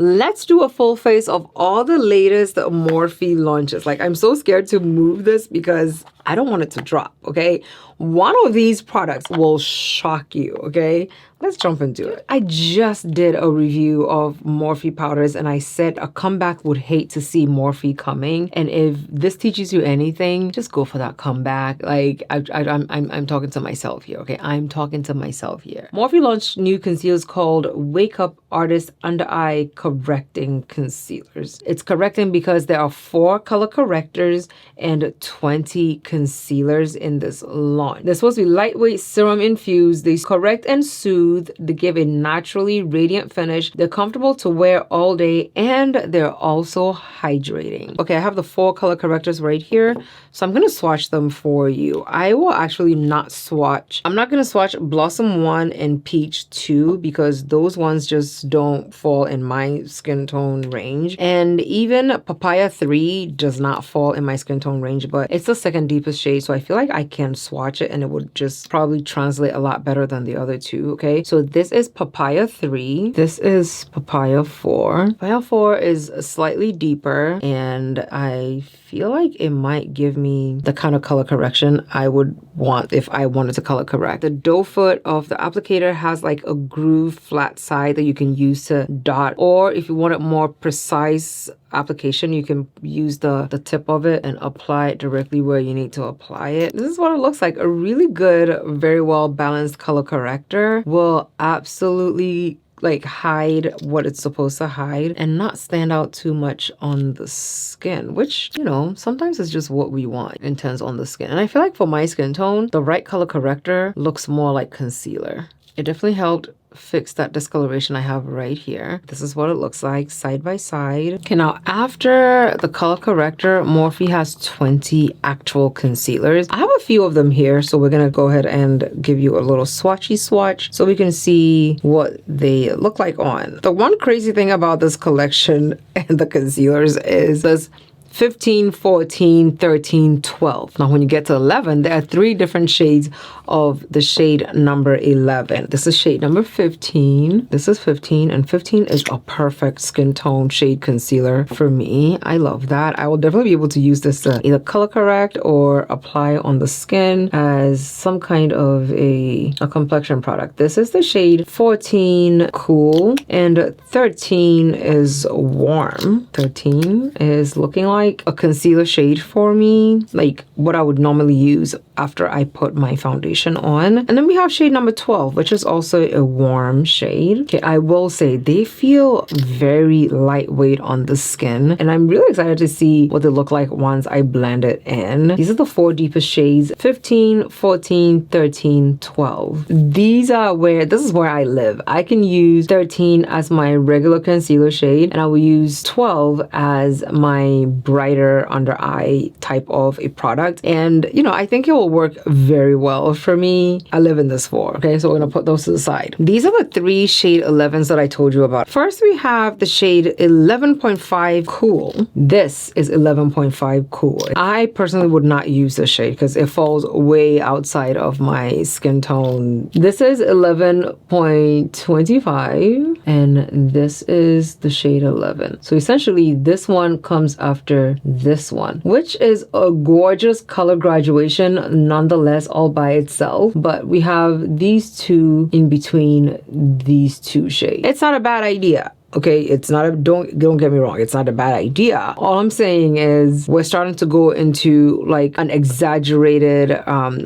Let's do a full face of all the latest Morphe launches. Like, I'm so scared to move this because I don't want it to drop, okay? One of these products will shock you, okay? Let's jump into it. I just did a review of Morphe powders and I said a comeback would hate to see Morphe coming. And if this teaches you anything, just go for that comeback. Like, I'm talking to myself here, okay? I'm talking to myself here. Morphe launched new concealers called Wakeup Artist Under Eye Correcting Concealers. It's correcting because there are 4 color correctors and 20 concealers in this launch. They're supposed to be lightweight, serum infused. They correct and soothe. They give a naturally radiant finish. They're comfortable to wear all day and they're also hydrating. Okay, I have the 4 color correctors right here. So I'm going to swatch them for you. I will actually not swatch. I'm not going to swatch Blossom 1 and Peach 2 because those ones just don't fall in my skin tone range. And even Papaya 3 does not fall in my skin tone range, but it's the second deepest shade. So I feel like I can swatch it and it would just probably translate a lot better than the other 2. Okay, so this is Papaya 3. This is Papaya 4. Papaya 4 is slightly deeper and I feel like it might give me the kind of color correction I would want if I wanted to color correct. The doe foot of the applicator has like a groove flat side that you can use to dot, or if you want it more precise application, you can use the tip of it and apply it directly where you need to apply it. This is what it looks like. A really good, very well balanced color corrector will absolutely like hide what it's supposed to hide and not stand out too much on the skin, which, you know, sometimes is just what we want, intense on the skin. And I feel like for my skin tone, the right color corrector looks more like concealer. It definitely helped fix that discoloration I have right here. This is what it looks like side by side. Okay, now after the color corrector, Morphe has 20 actual concealers. I have a few of them here, so we're gonna go ahead and give you a little swatchy swatch so we can see what they look like on. The one crazy thing about this collection and the concealers is this 15, 14, 13, 12. Now, when you get to 11, there are 3 different shades of the shade number 11. This is shade number 15. This is 15, and 15 is a perfect skin tone shade concealer for me. I love that. I will definitely be able to use this to either color correct or apply on the skin as some kind of a complexion product. This is the shade 14 Cool, and 13 is Warm. 13 is looking like a concealer shade for me, like what I would normally use after I put my foundation on. And then we have shade number 12, which is also a warm shade. Okay, I will say they feel very lightweight on the skin, and I'm really excited to see what they look like once I blend it in. These are the 4 deepest shades: 15, 14, 13, 12. This is where I live. I can use 13 as my regular concealer shade, and I will use 12 as my brighter under eye type of a product. And you know, I think it will work very well for me. I live in this 4. Okay, so we're gonna put those to the side. These are the 3 shade 11s that I told you about. First, we have the shade 11.5 Cool. This is 11.5 Cool. I personally would not use this shade because it falls way outside of my skin tone. This is 11.25 and this is the shade 11. So essentially this one comes after this one, which is a gorgeous color graduation nonetheless all by itself. But we have these 2 in between these 2 shades. It's not a bad idea. Okay, it's not a, don't get me wrong, it's not a bad idea. All I'm saying is we're starting to go into like an exaggerated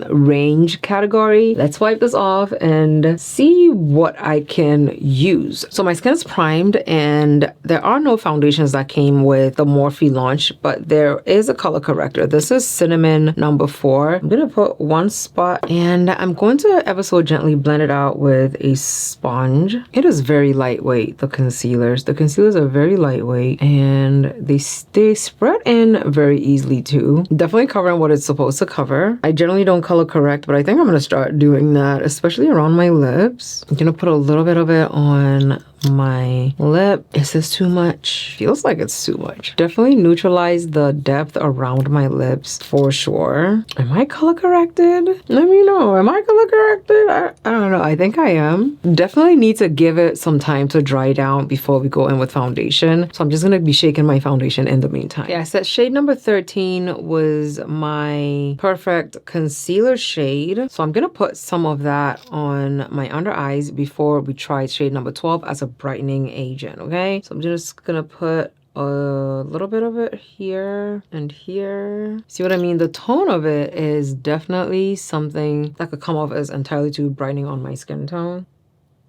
range category. Let's wipe this off and see what I can use. So my skin is primed and there are no foundations that came with the Morphe launch, but there is a color corrector. This is Cinnamon number 4. I'm gonna put 1 spot and I'm going to ever so gently blend it out with a sponge. It is very lightweight, the concealer. The concealers are very lightweight and they spread in very easily too. Definitely covering what it's supposed to cover. I generally don't color correct, but I think I'm going to start doing that, especially around my lips. I'm going to put a little bit of it on my lip. Is this too much? Feels like it's too much. Definitely neutralize the depth around my lips for sure. Am I color corrected? Let me know. Am I color corrected? I don't know. I think I am. Definitely need to give it some time to dry down before we go in with foundation. So I'm just gonna be shaking my foundation in the meantime. Yeah, I said shade number 13 was my perfect concealer shade. So I'm gonna put some of that on my under eyes before we try shade number 12 as a brightening agent, okay? So I'm just gonna put a little bit of it here and here. See what I mean? The tone of it is definitely something that could come off as entirely too brightening on my skin tone.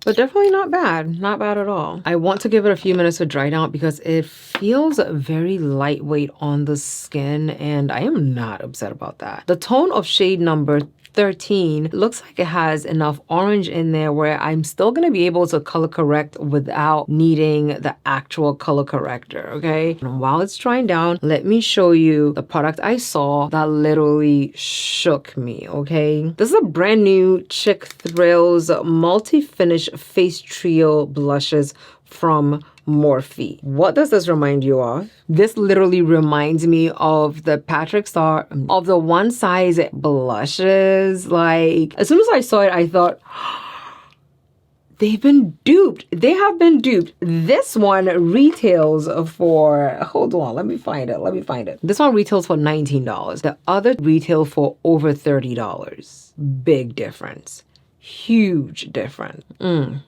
But definitely not bad. Not bad at all. I want to give it a few minutes to dry down because it feels very lightweight on the skin and I am not upset about that. The tone of shade number 13 looks like it has enough orange in there where I'm still going to be able to color correct without needing the actual color corrector, okay? And while it's drying down, let me show you the product I saw that literally shook me, okay? This is a brand new Chick Thrills multi-finish face trio blushes from Morphe. What does this remind you of? This literally reminds me of the Patrick Star, of the one size blushes. Like, as soon as I saw it, I thought, they've been duped. They have been duped. This one retails for, hold on, let me find it. This one retails for $19. The other retail for over $30. Big difference. Huge difference.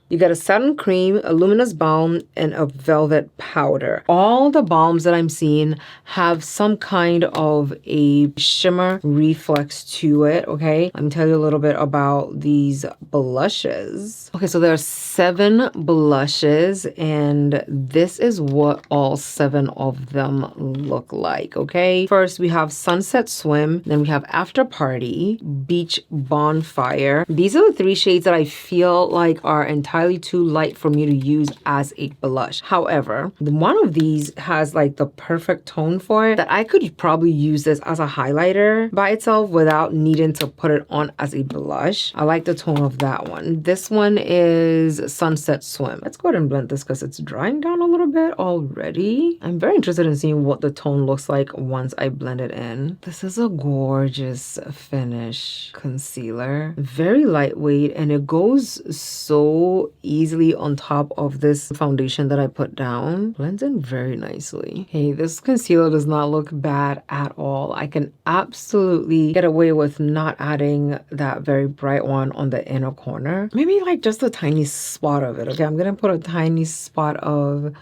You get a satin cream, a luminous balm, and a velvet powder. All the balms that I'm seeing have some kind of a shimmer reflex to it, okay? Let me tell you a little bit about these blushes. Okay, so there are 7 blushes, and this is what all 7 of them look like, okay? First, we have Sunset Swim, then we have After Party, Beach Bonfire. These are the 3 shades that I feel like are entirely too light for me to use as a blush. However, one of these has like the perfect tone for it that I could probably use this as a highlighter by itself without needing to put it on as a blush. I like the tone of that one. This one is Sunset Swim. Let's go ahead and blend this because it's drying down a little bit already. I'm very interested in seeing what the tone looks like once I blend it in. This is a gorgeous finish concealer. Very lightweight and it goes so easily on top of this foundation that I put down. Blends in very nicely. Hey, this concealer does not look bad at all. I can absolutely get away with not adding that very bright one on the inner corner. Maybe like just a tiny spot of it. Okay, I'm gonna put a tiny spot of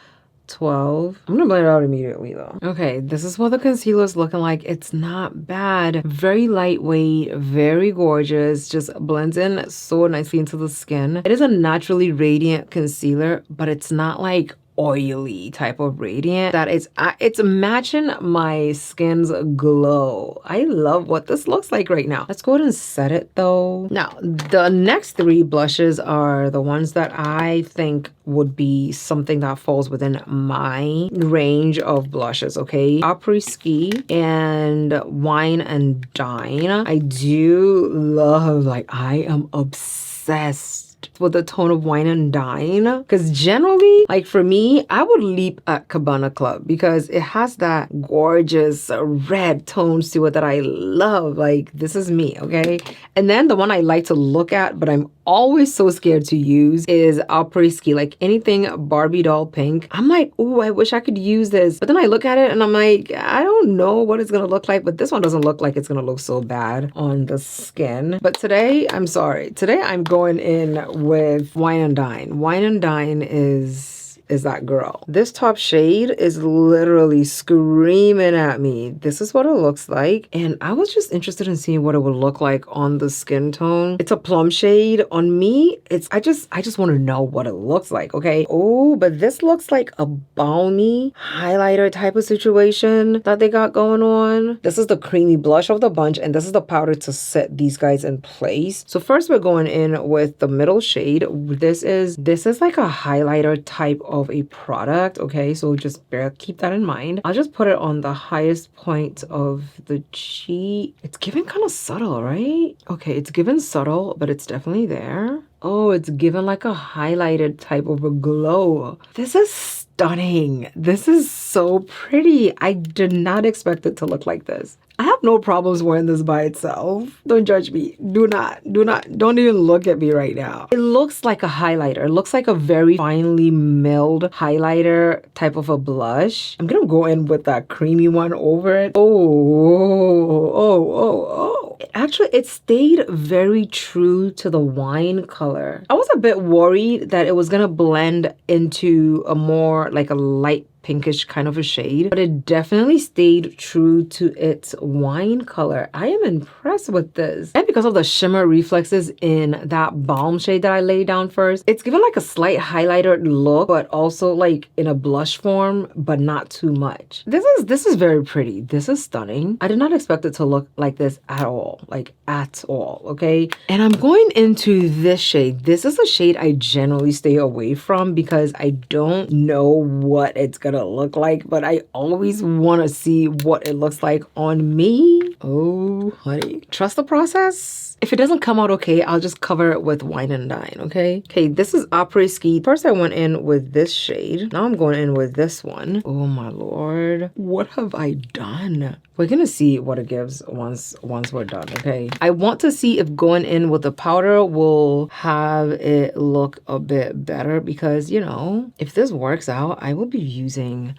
12. I'm gonna blend it out immediately though. Okay, this is what the concealer is looking like. It's not bad. Very lightweight, very gorgeous. Just blends in so nicely into the skin. It is a naturally radiant concealer, but it's not like oily type of radiant that it's matching my skin's glow. I love what this looks like right now. Let's go ahead and set it though. Now the next 3 blushes are the ones that I think would be something that falls within my range of blushes, okay? Après Ski and Wine and Dine. I do love, like, I am obsessed with the tone of Wine and Dine because generally, like for me, I would leap at Cabana Club because it has that gorgeous red tones to it that I love. Like, this is me, okay? And then the one I like to look at but I'm always so scared to use is Après Ski. Like anything Barbie doll pink, I'm like, oh, I wish I could use this, but then I look at it and I'm like, I don't know what it's gonna look like, but this one doesn't look like it's gonna look so bad on the skin. But today, I'm sorry, today I'm going in with Wine and Dine. Wine and Dine is that girl. This top shade is literally screaming at me. This is what it looks like. And I was just interested in seeing what it would look like on the skin tone. It's a plum shade. On me, I just want to know what it looks like, okay? Oh, but this looks like a balmy highlighter type of situation that they got going on. This is the creamy blush of the bunch, and this is the powder to set these guys in place. So first we're going in with the middle shade. This is like a highlighter type of a product, okay? So just keep that in mind. I'll just put it on the highest point of the cheek. It's giving kind of subtle, right? Okay, it's given subtle, but it's definitely there. Oh, it's given like a highlighted type of a glow. This is stunning. This is so pretty. I did not expect it to look like this. I have no problems wearing this by itself. Don't judge me. Do not. Don't even look at me right now. It looks like a highlighter. It looks like a very finely milled highlighter type of a blush. I'm gonna go in with that creamy one over it. Oh. Actually, it stayed very true to the wine color. I was a bit worried that it was gonna blend into a more like a light pinkish kind of a shade, but it definitely stayed true to its wine color. I am impressed with this. And because of the shimmer reflexes in that balm shade that I laid down first, it's given like a slight highlighter look, but also like in a blush form, but not too much. This is very pretty. This is stunning. I did not expect it to look like this at all, like at all, okay? And I'm going into this shade. This is a shade I generally stay away from because I don't know what it's gonna look like, but I always want to see what it looks like on me. Oh, honey. Trust the process. If it doesn't come out okay, I'll just cover it with Wine and Dine, okay? Okay, this is Après Ski. First, I went in with this shade. Now I'm going in with this one. Oh, my Lord. What have I done? We're gonna see what it gives once we're done, okay? I want to see if going in with the powder will have it look a bit better because, you know, if this works out, I will be using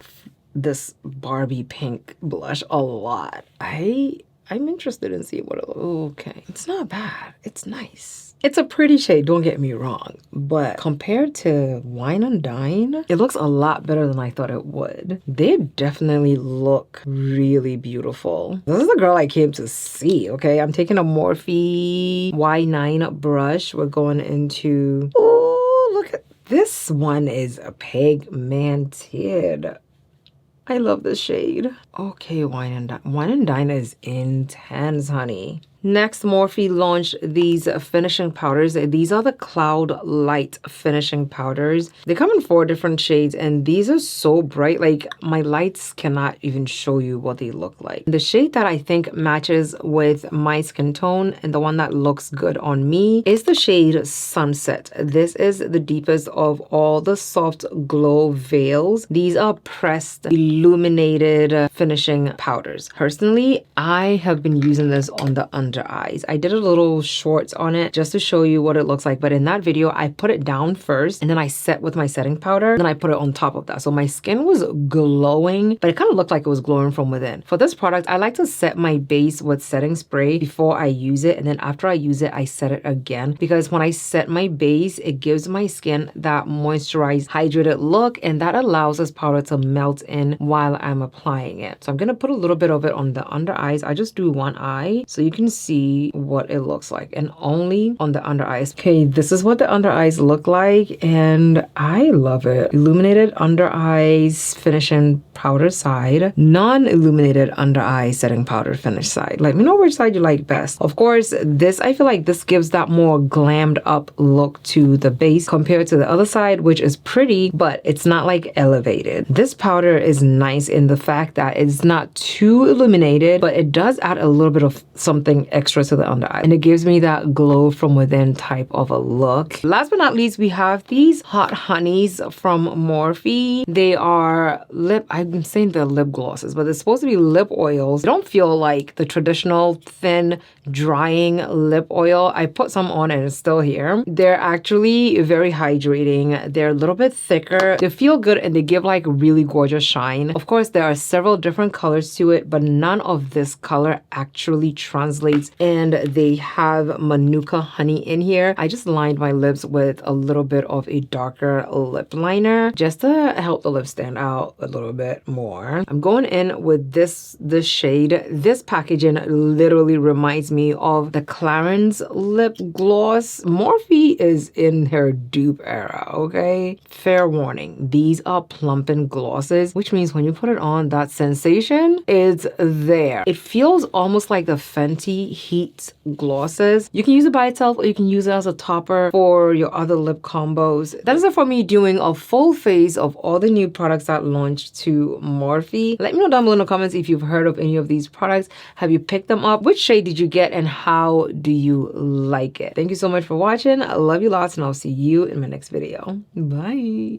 this Barbie pink blush a lot. I'm interested in seeing what it looks. Okay, it's not bad. It's nice. It's a pretty shade, don't get me wrong, but compared to Wine and Dine, it looks a lot better than I thought it would. They definitely look really beautiful. This is the girl I came to see, okay? I'm taking a Morphe Y9 brush. We're going into, oh, look at this one is a pigmented. I love this shade. Okay, Wine and Dine. Wine and Dine is intense, honey. Next, Morphe launched these finishing powders. These are the Cloud Light finishing powders. They come in 4 different shades, and these are so bright. Like, my lights cannot even show you what they look like. The shade that I think matches with my skin tone and the one that looks good on me is the shade Sunset. This is the deepest of all the soft glow veils. These are pressed, illuminated finishing powders. Personally, I have been using this on the under eyes. I did a little shorts on it just to show you what it looks like, but in that video I put it down first and then I set with my setting powder, then I put it on top of that. So my skin was glowing, but it kind of looked like it was glowing from within. For this product, I like to set my base with setting spray before I use it, and then after I use it, I set it again, because when I set my base, it gives my skin that moisturized, hydrated look, and that allows this powder to melt in while I'm applying it. So I'm gonna put a little bit of it on the under eyes. I just do one eye so you can see what it looks like, and only on the under eyes. Okay, this is what the under eyes look like, and I love it. Illuminated under eyes finishing powder side, non-illuminated under eye setting powder finish side. Let me know which side you like best. Of course, this, I feel like this gives that more glammed up look to the base compared to the other side, which is pretty, but it's not like elevated. This powder is nice in the fact that it's not too illuminated, but it does add a little bit of something extra to the under eye, and it gives me that glow from within type of a look. Last but not least, we have these Hot Honeys from Morphe. They are I'm saying they're lip glosses, but they're supposed to be lip oils. They don't feel like the traditional thin drying lip oil. I put some on and it's still here. They're actually very hydrating. They're a little bit thicker. They feel good and they give like really gorgeous shine. Of course, there are several different colors to it, but none of this color actually translates, and they have Manuka honey in here. I just lined my lips with a little bit of a darker lip liner just to help the lips stand out a little bit more. I'm going in with this shade. This packaging literally reminds me of the Clarins lip gloss. Morphe is in her dupe era, okay? Fair warning, these are plumping glosses, which means when you put it on, that sensation is there. It feels almost like the Fenty Morphe Heat glosses. You can use it by itself or you can use it as a topper for your other lip combos. That is it for me doing a full face of all the new products that launched to Morphe. Let me know down below in the comments if you've heard of any of these products. Have you picked them up? Which shade did you get and how do you like it? Thank you so much for watching. I love you lots and I'll see you in my next video. Bye.